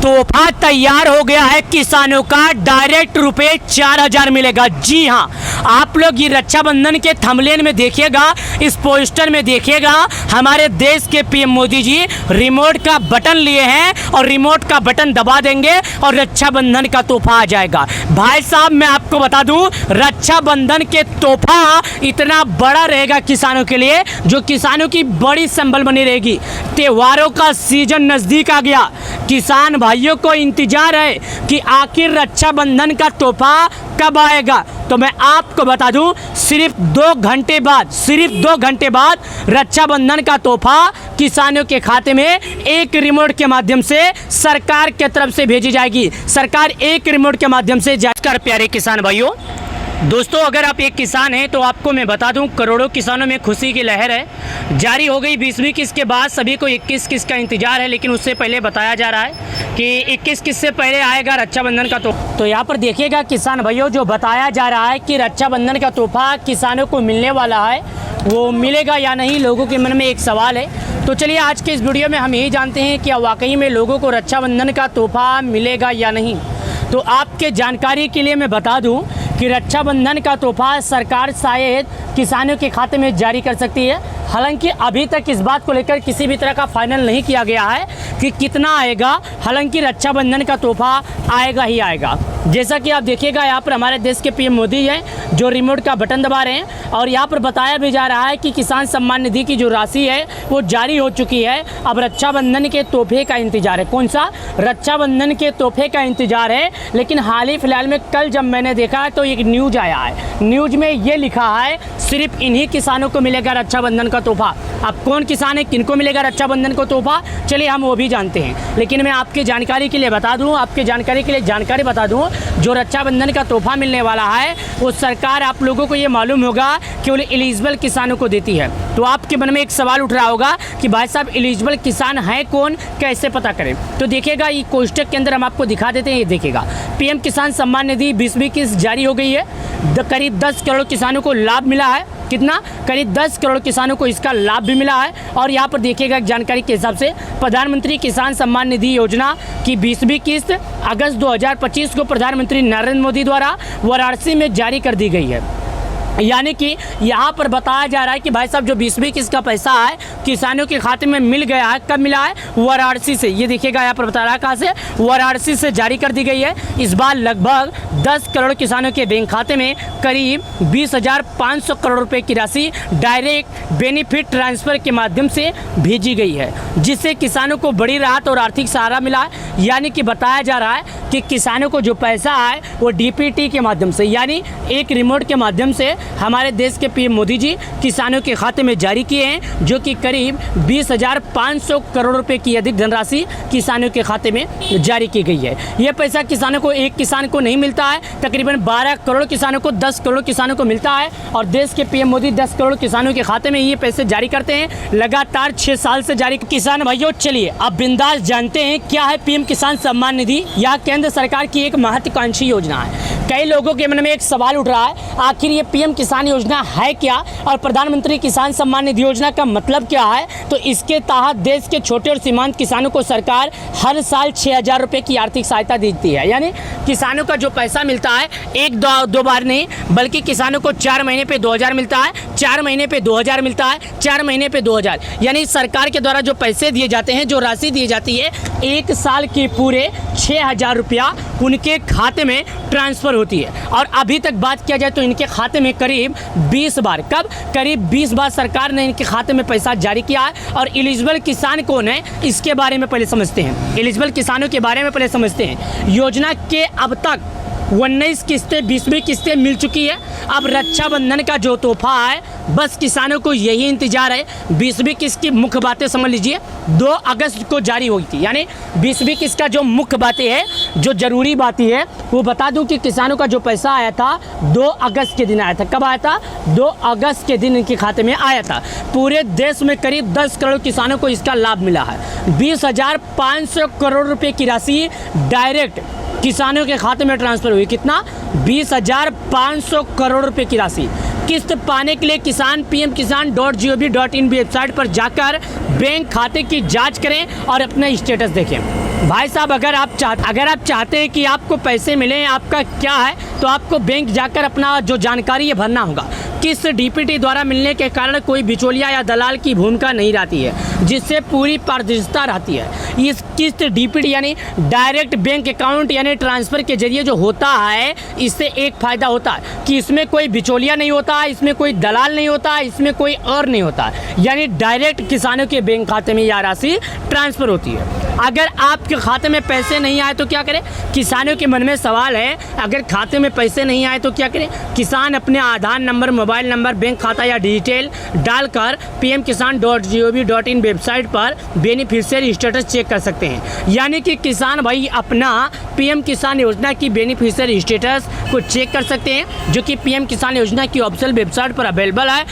तोहफा तैयार हो गया है किसानों का, डायरेक्ट रुपए 4000 मिलेगा। जी हाँ, आप लोग ये रक्षाबंधन के थंबनेल में देखिएगा, इस पोस्टर में देखिएगा, हमारे देश के पीएम मोदी जी रिमोट का बटन लिए हैं और रिमोट का बटन दबा देंगे और रक्षाबंधन का तोहफा आ जाएगा। भाई साहब, मैं आपको बता दूं, रक्षाबंधन के तोहफा इतना बड़ा रहेगा किसानों के लिए, जो किसानों की बड़ी संबल बनी रहेगी। त्योहारों का सीजन नज़दीक आ गया, किसान भाइयों को इंतजार है कि आखिर रक्षाबंधन का तोहफा कब आएगा। तो मैं आपको बता दूं, सिर्फ 2 घंटे बाद रक्षाबंधन का तोहफा किसानों के खाते में एक रिमोट के माध्यम से सरकार के तरफ से भेजी जाएगी। सरकार एक रिमोट के माध्यम से जाकर, प्यारे किसान भाइयों दोस्तों, अगर आप एक किसान हैं तो आपको मैं बता दूं, करोड़ों किसानों में खुशी की लहर है। जारी हो गई 20वीं किस्त के बाद सभी को 21 किस्त का इंतजार है, लेकिन उससे पहले बताया जा रहा है कि 21 किस्त से पहले आएगा रक्षाबंधन का तोहफा। तो यहाँ पर देखिएगा किसान भाइयों, जो बताया जा रहा है कि रक्षाबंधन का तोहफा किसानों को मिलने वाला है, वो मिलेगा या नहीं, लोगों के मन में एक सवाल है। तो चलिए आज के इस वीडियो में हम यही जानते हैं कि वाकई में लोगों को रक्षाबंधन का तोहफा मिलेगा या नहीं। तो आपके जानकारी के लिए मैं बता दूं कि रक्षाबंधन का तोहफा सरकार शायद किसानों के खाते में जारी कर सकती है। हालांकि अभी तक इस बात को लेकर किसी भी तरह का फाइनल नहीं किया गया है कि कितना आएगा। हालांकि रक्षाबंधन का तोहफा आएगा ही आएगा। जैसा कि आप देखिएगा, यहाँ पर हमारे देश के पीएम मोदी हैं जो रिमोट का बटन दबा रहे हैं और यहाँ पर बताया भी जा रहा है कि किसान सम्मान निधि की जो राशि है वो जारी हो चुकी है। अब रक्षाबंधन के तोहफे का इंतजार है। कौन सा? रक्षाबंधन के तोहफे का इंतजार है। लेकिन हाल ही फिलहाल में कल जब मैंने देखा तो एक न्यूज आया है, न्यूज में ये लिखा है सिर्फ इन्हीं किसानों को मिलेगा रक्षाबंधन का तोहफा। अब कौन किसान है, किनको मिलेगा रक्षाबंधन को तोहफा, चलिए हम वो भी जानते हैं। लेकिन मैं आपकी जानकारी के लिए बता दूं, आपके जानकारी के लिए जानकारी बता दूं, जो रक्षाबंधन का तोहफा मिलने वाला है वो सरकार, आप लोगों को ये मालूम होगा, केवल एलिजिबल किसानों को देती है। तो आपके मन में एक सवाल उठ रहा होगा कि भाई साहब एलिजिबल किसान है कौन, कैसे पता करें। तो देखिएगा, ये कोष्टक के अंदर हम आपको दिखा देते हैं। ये देखिएगा, पीएम किसान सम्मान निधि 20वीं किस्त जारी हो गई है। करीब 10 करोड़ किसानों को लाभ मिला है। कितना? करीब 10 करोड़ किसानों को इसका लाभ भी मिला है। और यहाँ पर देखिएगा, जानकारी के हिसाब से प्रधानमंत्री किसान सम्मान निधि योजना की 20वीं किस्त अगस्त 2025 को प्रधानमंत्री नरेंद्र मोदी द्वारा वाराणसी में जारी कर दी गई है। यानी कि यहाँ पर बताया जा रहा है कि भाई साहब जो 20वीं किस्त का पैसा है किसानों के खाते में मिल गया है। कब मिला है? वाराणसी से। ये देखिएगा, यहाँ पर बता रहा है कहाँ से, वाराणसी से जारी कर दी गई है। इस बार लगभग 10 करोड़ किसानों के बैंक खाते में करीब 20,500 करोड़ रुपए की राशि डायरेक्ट बेनिफिट ट्रांसफर के माध्यम से भेजी गई है, जिससे किसानों को बड़ी राहत और आर्थिक सहारा मिला है। यानी कि बताया जा रहा है कि किसानों को जो पैसा है वो डीपीटी के माध्यम से, यानी एक रिमोट के माध्यम से हमारे देश के पीएम मोदी जी किसानों के खाते में जारी किए हैं, जो कि करीब 20,500 करोड़ रुपए की अधिक धनराशि किसानों के खाते में जारी की गई है। यह पैसा किसानों को, एक किसान को नहीं मिलता है, तकरीबन 12 करोड़ किसानों को, 10 करोड़ किसानों को मिलता है। और देश के पीएम मोदी 10 करोड़ किसानों के खाते में ये पैसे जारी करते हैं, लगातार 6 साल से जारी। किसान भाइयों, चलिए अब बिंदास जानते हैं क्या है पीएम किसान सम्मान निधि। यह केंद्र सरकार की एक महत्वाकांक्षी योजना है। कई लोगों के मन में एक सवाल उठ रहा है, आखिर ये पीएम किसान योजना है क्या और प्रधानमंत्री किसान सम्मान निधि योजना का मतलब क्या है। तो इसके तहत देश के छोटे और सीमांत किसानों को सरकार हर साल 6,000 रुपये की आर्थिक सहायता देती है। यानी किसानों का जो पैसा मिलता है एक दो बार नहीं, बल्कि किसानों को 4 महीने पे 2,000 मिलता है, 4 महीने पे 2,000 मिलता है, 4 महीने पे 2,000। यानी सरकार के द्वारा जो पैसे दिए जाते हैं, जो राशि दी जाती है, एक साल के पूरे 6,000 रुपया उनके खाते में ट्रांसफ़र होती है। और अभी तक बात किया जाए तो इनके खाते में करीब 20 बार, कब? करीब 20 बार सरकार ने इनके खाते में पैसा जारी किया है। और एलिजिबल किसान कौन है, इसके बारे में पहले समझते हैं। एलिजिबल किसानों के बारे में पहले समझते हैं। योजना के अब तक 19 किस्तें, 20वीं किस्तें मिल चुकी है। अब रक्षाबंधन का जो तोहफा है, बस किसानों को यही इंतजार है। 20वीं किस्त की मुख्य बातें समझ लीजिए, 2 अगस्त को जारी हुई थी। यानी 20वीं किस्त का जो मुख्य बातें हैं, जो जरूरी बातें हैं, वो बता दूं कि किसानों का जो पैसा आया था 2 अगस्त के दिन आया था। कब आया था? 2 अगस्त के दिन इनके खाते में आया था। पूरे देश में करीब 10 करोड़ किसानों को इसका लाभ मिला है। 20,500 करोड़ रुपए की राशि डायरेक्ट किसानों के खाते में ट्रांसफर हुई। कितना? 20,500 करोड़ रुपए की राशि। किस्त पाने के लिए किसान pmkisan.gov.in वेबसाइट पर जाकर बैंक खाते की जांच करें और अपना स्टेटस देखें। भाई साहब, अगर आप चाहते हैं कि आपको पैसे मिलें, आपका क्या है, तो आपको बैंक जाकर अपना जो जानकारी है भरना होगा। किस्त डीपीटी द्वारा मिलने के कारण कोई बिचौलिया या दलाल की भूमिका नहीं रहती है, जिससे पूरी पारदर्शिता रहती है। इस किस्त डीपीटी यानी डायरेक्ट बैंक अकाउंट यानी ट्रांसफ़र के जरिए जो होता है, इससे एक फ़ायदा होता है कि इसमें कोई बिचौलिया नहीं होता, इसमें कोई दलाल नहीं होता, इसमें कोई और नहीं होता, यानी डायरेक्ट किसानों के बैंक खाते में यह राशि ट्रांसफ़र होती है। अगर आपके खाते में पैसे नहीं आए तो क्या करें? किसानों के मन में सवाल है, अगर खाते में पैसे नहीं आए तो क्या करें? किसान अपने आधार नंबर, मोबाइल नंबर, बैंक खाता या डिटेल डालकर pmkisan.gov.in वेबसाइट पर बेनिफिशियरी स्टेटस चेक कर सकते हैं। यानी कि किसान भाई अपना पीएम किसान योजना की बेनिफिशियरी स्टेटस को चेक कर सकते हैं, जो कि पीएम किसान योजना की ऑफिशियल वेबसाइट पर अवेलेबल है।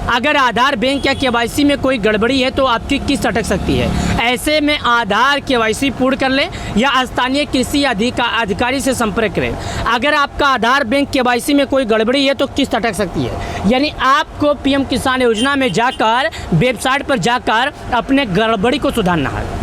अगर आधार, बैंक या केवाईसी में कोई गड़बड़ी है तो आपकी किस्त अटक सकती है। ऐसे में आधार केवाईसी पूर्ण कर लें या स्थानीय कृषि अधिकारी से संपर्क करें। अगर आपका आधार, बैंक, केवाईसी में कोई गड़बड़ी है तो किस्त अटक सकती है। यानी आपको पीएम किसान योजना में जाकर वेबसाइट पर जाकर अपने गड़बड़ी को सुधारना है।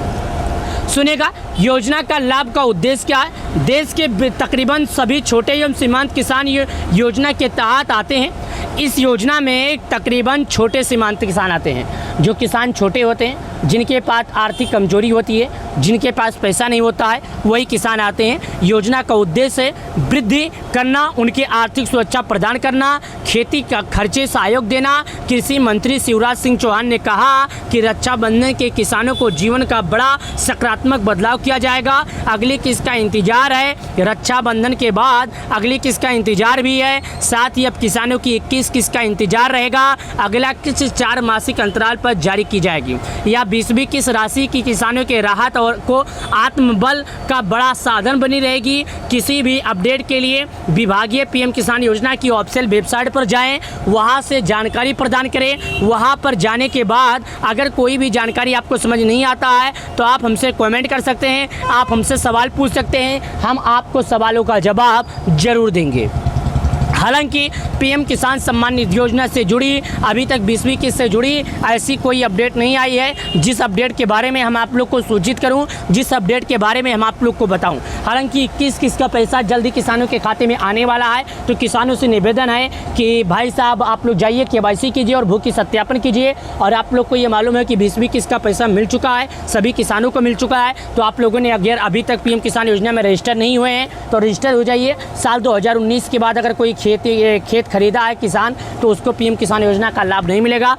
सुनेगा, योजना का लाभ का उद्देश्य क्या है? देश के तकरीबन सभी छोटे एवं सीमांत किसान योजना के तहत आते हैं। इस योजना में तकरीबन छोटे सीमांत किसान आते हैं। जो किसान छोटे होते हैं, जिनके पास आर्थिक कमजोरी होती है, जिनके पास पैसा नहीं होता है, वही किसान आते हैं। योजना का उद्देश्य है वृद्धि करना, उनकी आर्थिक सुरक्षा प्रदान करना, खेती का खर्चे सहयोग देना। कृषि मंत्री शिवराज सिंह चौहान ने कहा कि रक्षाबंधन के किसानों को जीवन का बड़ा सकारात्मक बदलाव किया जाएगा। अगली किस्त का इंतजार है, रक्षाबंधन के बाद अगली किस्त का इंतजार भी है। साथ ही अब किसानों की 21 किस्त का इंतजार रहेगा। अगला किस्त 4 मासिक अंतराल पर जारी की जाएगी। या 20वीं किस्त राशि की किसानों के राहत और को आत्मबल का बड़ा साधन बनी रहेगी। किसी भी अपडेट के लिए विभागीय पीएम किसान योजना की ऑफिशियल वेबसाइट पर जाएं, वहां से जानकारी प्रदान करें। वहां पर जाने के बाद अगर कोई भी जानकारी आपको समझ नहीं आता है तो आप हमसे कमेंट कर सकते हैं, आप हमसे सवाल पूछ सकते हैं, हम आपको सवालों का जवाब जरूर देंगे। हालांकि पीएम किसान सम्मान निधि योजना से जुड़ी अभी तक 20वीं किस्त से जुड़ी ऐसी कोई अपडेट नहीं आई है, जिस अपडेट के बारे में हम आप लोग को सूचित करूं, जिस अपडेट के बारे में हम आप लोग को बताऊं। हालांकि 21 किस्त का पैसा जल्दी किसानों के खाते में आने वाला है, तो किसानों से निवेदन है कि भाई साहब आप लोग जाइए, केवाईसी कीजिए और भूखी सत्यापन कीजिए। और आप लोग को ये मालूम है कि 20वीं किस्त का पैसा मिल चुका है, सभी किसानों को मिल चुका है। तो आप लोगों ने अगर अभी तक पीएम किसान योजना में रजिस्टर नहीं हुए हैं तो रजिस्टर हो जाइए। साल 2019 के बाद अगर कोई खेत खरीदा है किसान तो उसको पीएम किसान योजना का लाभ नहीं मिलेगा।